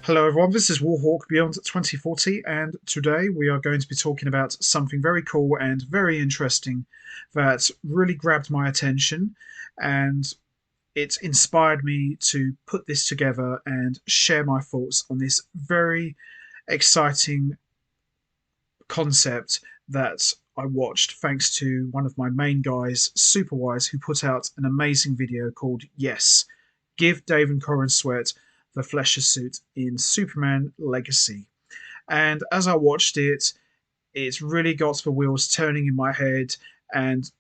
Hello everyone, this is Warhawk Beyond 2040 and today we are going to be talking about something very cool and very interesting that really grabbed my attention, and it inspired me to put this together and share my thoughts on this very exciting concept that I watched thanks to one of my main guys, Superwise, who put out an amazing video called Yes, Give David Corrin Sweat the Fleischer Suit in Superman Legacy. And as I watched it, it's really got the wheels turning in my head and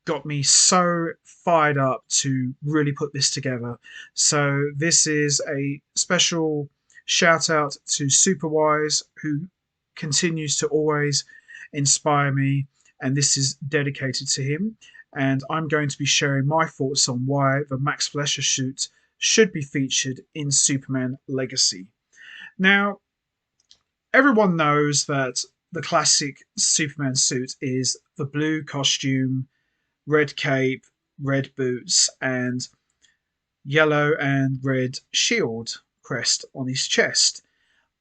got me so fired up to really put this together. So this is a special shout out to Superwise, who continues to always inspire me, and this is dedicated to him. And I'm going to be sharing my thoughts on why the Max Fleischer suit should be featured in Superman Legacy. Now, everyone knows that the classic Superman suit is the blue costume, red cape, red boots, and yellow and red shield crest on his chest.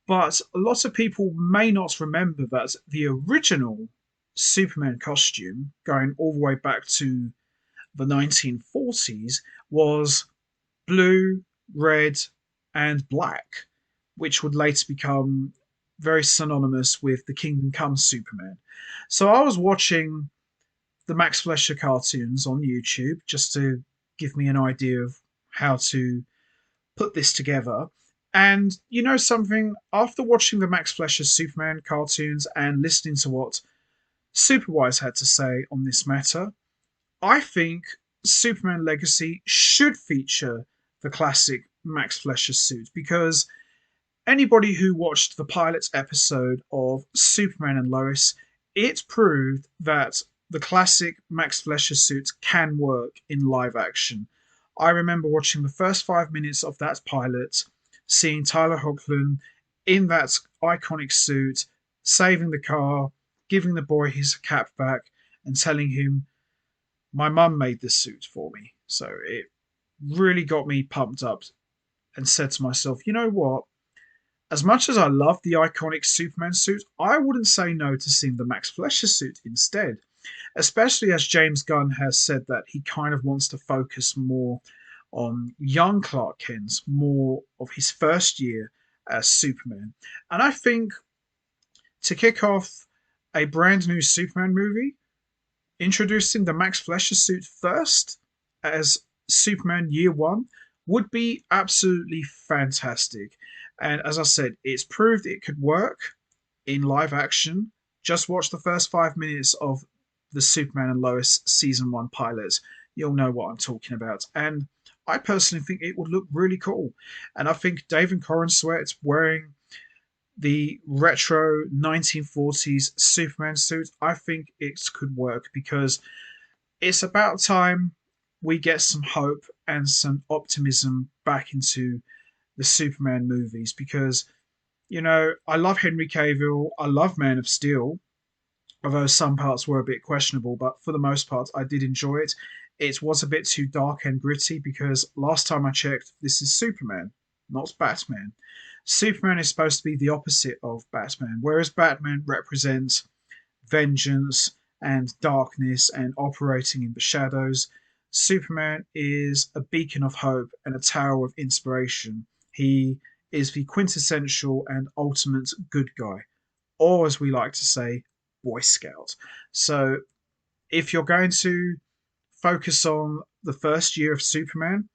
But a lot of people may not remember that the original Superman costume, going all the way back to the 1940s, was blue, red, and black, which would later become very synonymous with the Kingdom Come Superman. So I was watching the Max Fleischer cartoons on YouTube just to give me an idea of how to put this together. And you know something, after watching the Max Fleischer Superman cartoons and listening to what Superwise had to say on this matter, I think Superman Legacy should feature the classic Max Fleischer suit, because anybody who watched the pilot episode of Superman and Lois, it proved that the classic Max Fleischer suit can work in live action. I remember watching the first 5 minutes of that pilot, seeing Tyler Hoechlin in that iconic suit, saving the car, giving the boy his cap back, and telling him, "My mum made this suit for me." So it really got me pumped up and said to myself, you know what? As much as I love the iconic Superman suit, I wouldn't say no to seeing the Max Fleischer suit instead, especially as James Gunn has said that he kind of wants to focus more on young Clark Kent, more of his first year as Superman. And I think to kick off a brand new Superman movie, introducing the Max Fleischer suit first as Superman Year One would be absolutely fantastic. And as I said, it's proved it could work in live action. Just watch the first 5 minutes of the Superman and Lois season one pilot. You'll know what I'm talking about. And I personally think it would look really cool. And I think David Corrin Sweat wearing the retro 1940s Superman suit, I think it could work, because it's about time we get some hope and some optimism back into the Superman movies. Because, you know, I love Henry Cavill, I love Man of Steel, although some parts were a bit questionable, but for the most part, I did enjoy it. It was a bit too dark and gritty because last time I checked, this is Superman, not Batman. Superman is supposed to be the opposite of Batman, whereas Batman represents vengeance and darkness and operating in the shadows. Superman is a beacon of hope and a tower of inspiration. He is the quintessential and ultimate good guy, or as we like to say, Boy Scout. So if you're going to focus on the first year of Superman,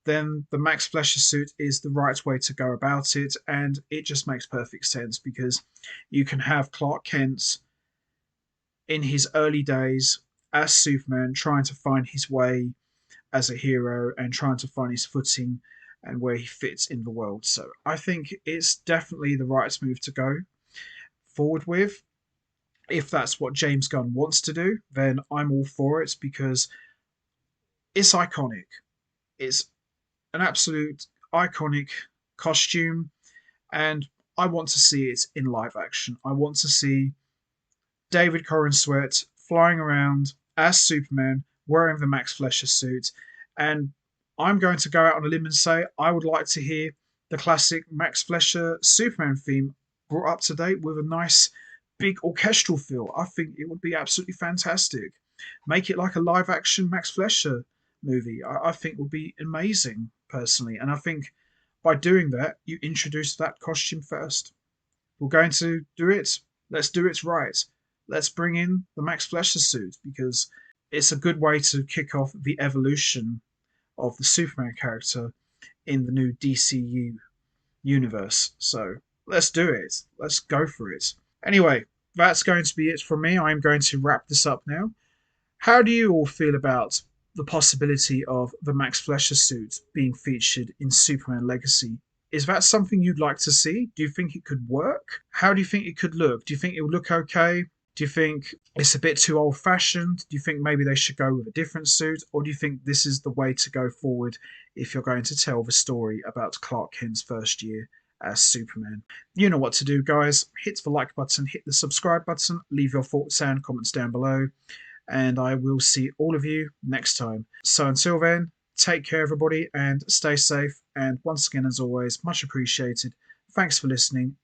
then the Max Fleischer suit is the right way to go about it, and it just makes perfect sense because you can have Clark Kent in his early days as Superman trying to find his way as a hero and trying to find his footing and where he fits in the world. So I think it's definitely the right move to go forward with. If that's what James Gunn wants to do, then I'm all for it because it's iconic. It's an absolute iconic costume, and I want to see it in live action. I want to see David Corrin Sweat flying around as Superman wearing the Max Fleischer suit, and I'm going to go out on a limb and say I would like to hear the classic Max Fleischer Superman theme brought up to date with a nice big orchestral feel. I think it would be absolutely fantastic. Make it like a live action Max Fleischer movie. I think would be amazing personally. And I think by doing that, you introduce that costume first. We're going to do it. Let's do it right. Let's bring in the Max Fleischer suit because it's a good way to kick off the evolution of the Superman character in the new DCU universe. So let's do it. Let's go for it. Anyway, that's going to be it from me. I'm going to wrap this up now. How do you all feel about the possibility of the Max Fleischer suit being featured in Superman Legacy? Is that something you'd like to see? Do you think it could work? How do you think it could look? Do you think it will look okay? Do you think it's a bit too old fashioned? Do you think maybe they should go with a different suit? Or do you think this is the way to go forward if you're going to tell the story about Clark Kent's first year as Superman? You know what to do, guys. Hit the like button, hit the subscribe button, leave your thoughts and comments down below, and I will see all of you next time. So until then, take care, everybody, and stay safe. And once again, as always, much appreciated. Thanks for listening.